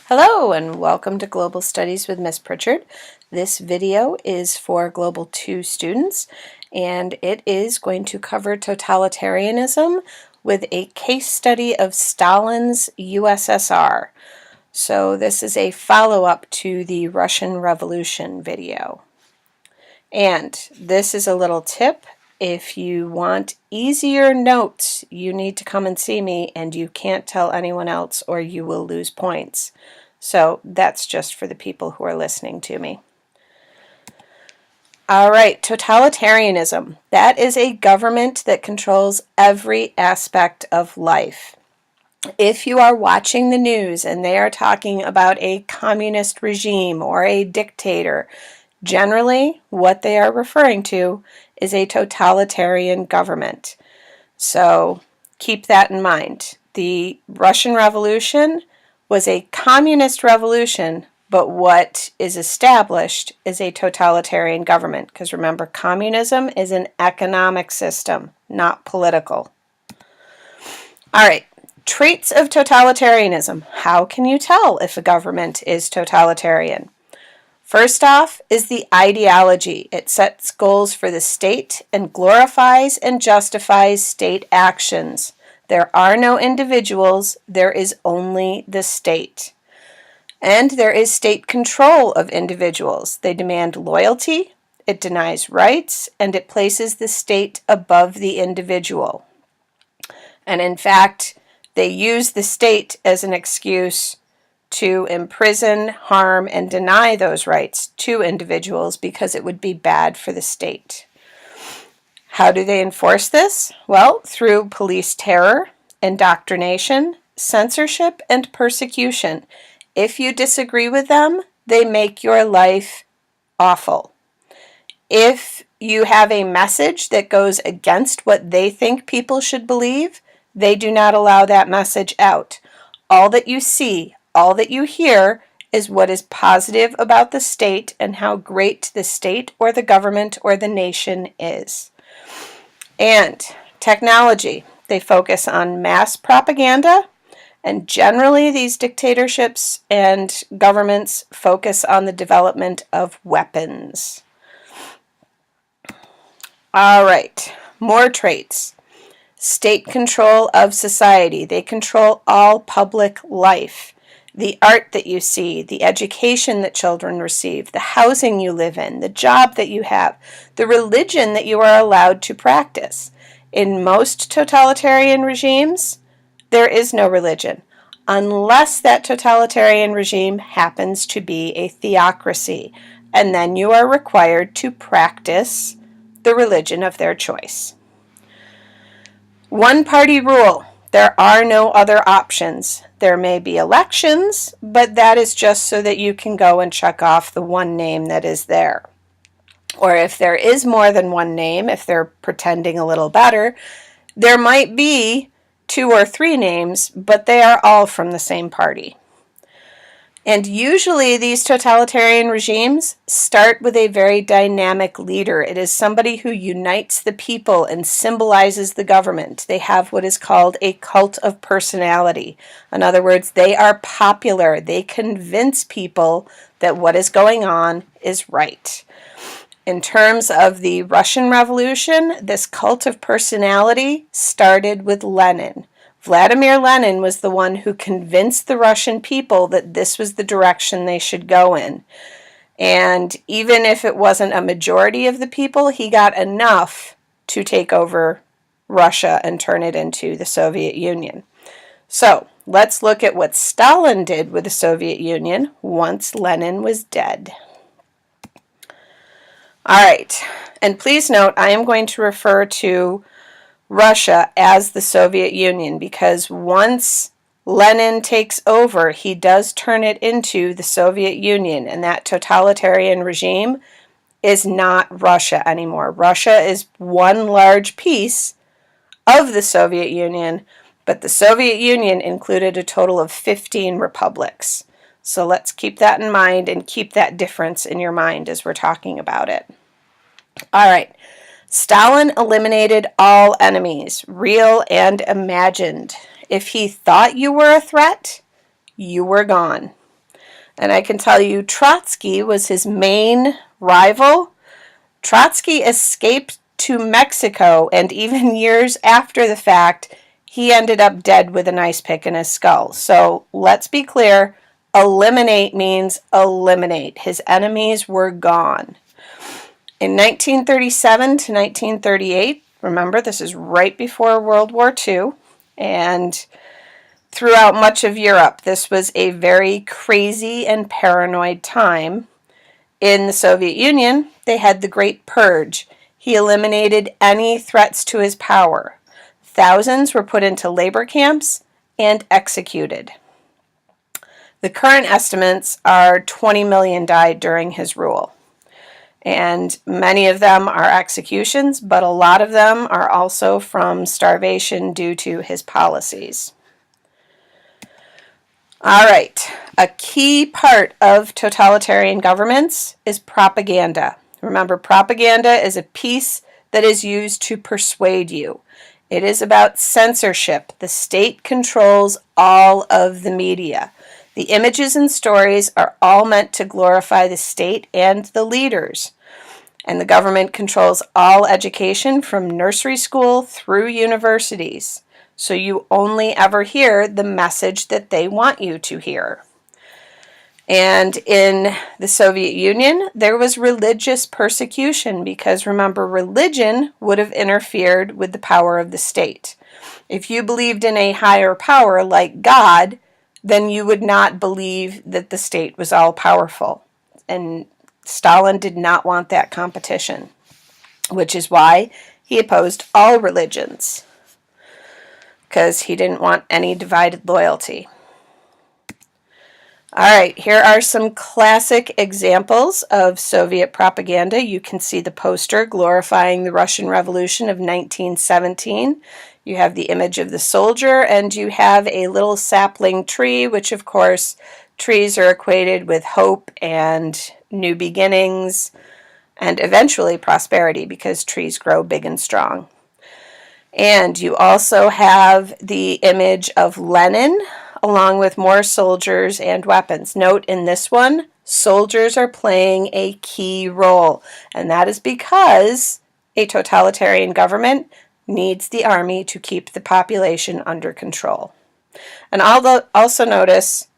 Hello and welcome to Global Studies with Miss Pritchard. This video is for Global 2 students and it is going to cover totalitarianism with a case study of Stalin's USSR. So this is a follow-up to the Russian Revolution video. And this is a little tip. If you want easier notes, you need to come and see me, and you can't tell anyone else or you will lose points. So that's just for the people who are listening to me. All right, totalitarianism. That is a government that controls every aspect of life. If you are watching the news and they are talking about a communist regime or a dictator, generally what they are referring to is a totalitarian government. So keep that in mind. The Russian Revolution was a communist revolution, but what is established is a totalitarian government. Because remember, communism is an economic system, not political. All right, traits of totalitarianism. How can you tell if a government is totalitarian? First off is the ideology. It sets goals for the state and glorifies and justifies state actions. There are no individuals, there is only the state. And there is state control of individuals. They demand loyalty, it denies rights, and it places the state above the individual. And in fact, they use the state as an excuse to imprison, harm, and deny those rights to individuals because it would be bad for the state. How do they enforce this? Well, through police terror, indoctrination, censorship, and persecution. If you disagree with them, they make your life awful. If you have a message that goes against what they think people should believe, they do not allow that message out. All that you see, all that you hear is what is positive about the state and how great the state or the government or the nation is. And technology. They focus on mass propaganda, and generally these dictatorships and governments focus on the development of weapons. All right, more traits. State control of society. They control all public life. The art that you see, the education that children receive, the housing you live in, the job that you have, the religion that you are allowed to practice. In most totalitarian regimes, there is no religion, unless that totalitarian regime happens to be a theocracy, and then you are required to practice the religion of their choice. One-party rule. There are no other options. There may be elections, but that is just so that you can go and check off the one name that is there. Or if there is more than one name, if they're pretending a little better, there might be 2 or 3 names, but they are all from the same party. And usually these totalitarian regimes start with a very dynamic leader. It is somebody who unites the people and symbolizes the government. They have what is called a cult of personality. In other words, they are popular. They convince people that what is going on is right. In terms of the Russian Revolution, this cult of personality started with Lenin. Vladimir Lenin was the one who convinced the Russian people that this was the direction they should go in. And even if it wasn't a majority of the people, he got enough to take over Russia and turn it into the Soviet Union. So let's look at what Stalin did with the Soviet Union once Lenin was dead. All right, and please note I am going to refer to Russia as the Soviet Union because once Lenin takes over, he does turn it into the Soviet Union, and that totalitarian regime is not Russia anymore. Russia is one large piece of the Soviet Union, but the Soviet Union included a total of 15 republics. So let's keep that in mind and keep that difference in your mind as we're talking about it. All right. Stalin eliminated all enemies, real and imagined. If he thought you were a threat, you were gone. And I can tell you Trotsky was his main rival. Trotsky escaped to Mexico, and even years after the fact, he ended up dead with an ice pick in his skull. So let's be clear, eliminate means eliminate. His enemies were gone. In 1937 to 1938, remember this is right before World War II, and throughout much of Europe, this was a very crazy and paranoid time. In the Soviet Union, they had the Great Purge. He eliminated any threats to his power. Thousands were put into labor camps and executed. The current estimates are 20 million died during his rule. And many of them are executions, but a lot of them are also from starvation due to his policies. All right, a key part of totalitarian governments is propaganda. Remember, propaganda is a piece that is used to persuade you. It is about censorship. The state controls all of the media. The images and stories are all meant to glorify the state and the leaders. And the government controls all education from nursery school through universities. So you only ever hear the message that they want you to hear. And in the Soviet Union, there was religious persecution because, remember, religion would have interfered with the power of the state. If you believed in a higher power like God, then you would not believe that the state was all powerful. And Stalin did not want that competition, which is why he opposed all religions, because he didn't want any divided loyalty. All right, here are some classic examples of Soviet propaganda. You can see the poster glorifying the Russian Revolution of 1917. You have the image of the soldier, and you have a little sapling tree, which, of course, trees are equated with hope and new beginnings and eventually prosperity because trees grow big and strong. And you also have the image of Lenin along with more soldiers and weapons. Note in this one, soldiers are playing a key role, and that is because a totalitarian government needs the army to keep the population under control. And also notice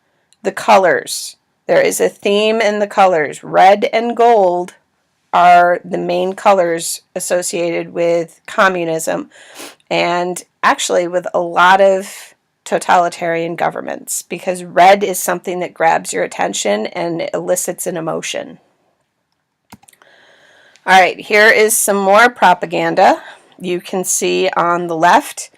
the colors. There is a theme in the colors. Red and gold are the main colors associated with communism and actually with a lot of totalitarian governments, because red is something that grabs your attention and elicits an emotion. All right, here is some more propaganda. You can see on the left,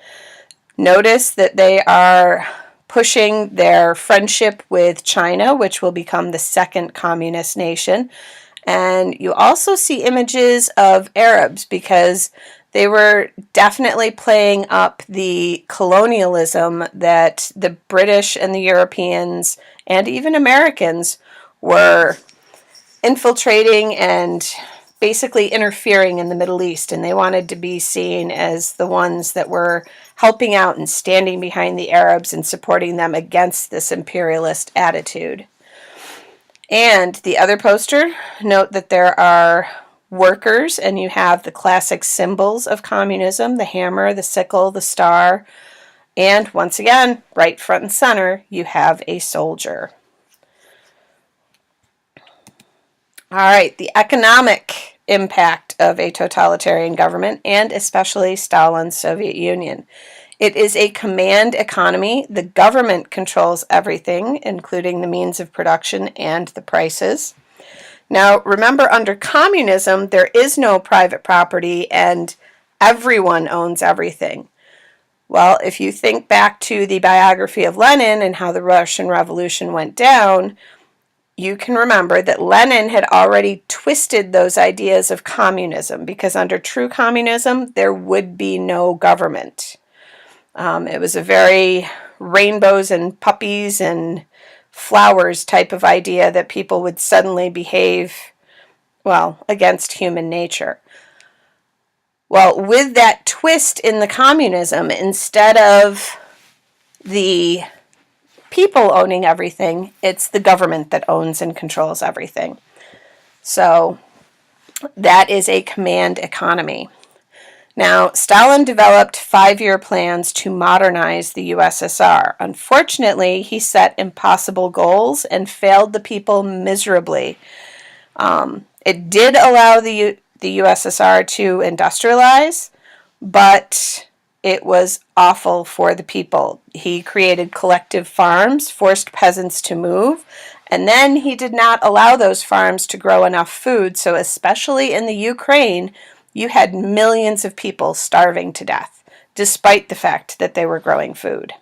notice that they are pushing their friendship with China, which will become the second communist nation. And you also see images of Arabs because they were definitely playing up the colonialism that the British and the Europeans and even Americans were infiltrating and basically interfering in the Middle East. And they wanted to be seen as the ones that were helping out and standing behind the Arabs and supporting them against this imperialist attitude. And the other poster, note that there are workers, and you have the classic symbols of communism, the hammer, the sickle, the star, and once again, right front and center, you have a soldier. All right, the economic impact of a totalitarian government, and especially Stalin's Soviet Union. It is a command economy. The government controls everything, including the means of production and the prices. Now, remember, under communism, there is no private property and everyone owns everything. Well, if you think back to the biography of Lenin and how the Russian Revolution went down, you can remember that Lenin had already twisted those ideas of communism, because under true communism, there would be no government. It was a very rainbows and puppies and flowers type of idea that people would suddenly behave, well, against human nature. Well, with that twist in the communism, instead of the people owning everything. It's the government that owns and controls everything. So that is a command economy. Now, Stalin developed 5-year plans to modernize the USSR. Unfortunately, he set impossible goals and failed the people miserably. It did allow the USSR to industrialize, but it was awful for the people. He created collective farms, forced peasants to move, and then he did not allow those farms to grow enough food, so especially in the Ukraine, you had millions of people starving to death, despite the fact that they were growing food.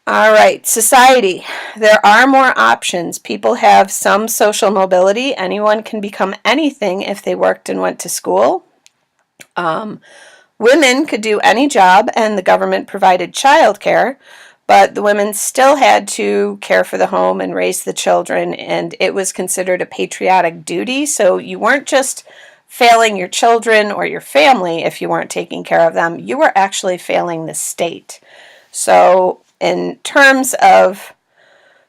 All right, society. There are more options. People have some social mobility. Anyone can become anything if they worked and went to school. Women could do any job, and the government provided childcare, but the women still had to care for the home and raise the children, and it was considered a patriotic duty, so you weren't just failing your children or your family if you weren't taking care of them. You were actually failing the state. So in terms of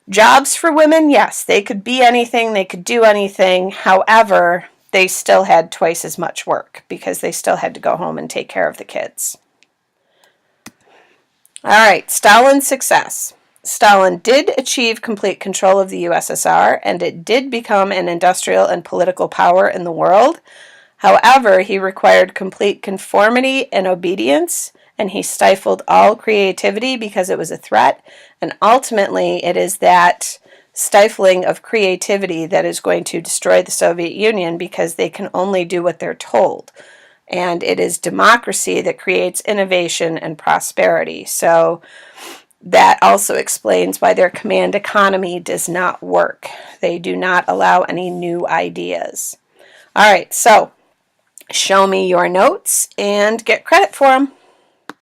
jobs for women, yes, they could be anything, they could do anything. However, they still had twice as much work because they still had to go home and take care of the kids. All right, Stalin's success. Stalin did achieve complete control of the USSR, and it did become an industrial and political power in the world. However, he required complete conformity and obedience, and he stifled all creativity because it was a threat. And ultimately, it is that stifling of creativity that is going to destroy the Soviet Union because they can only do what they're told. And it is democracy that creates innovation and prosperity. So that also explains why their command economy does not work. They do not allow any new ideas. All right, so show me your notes and get credit for them.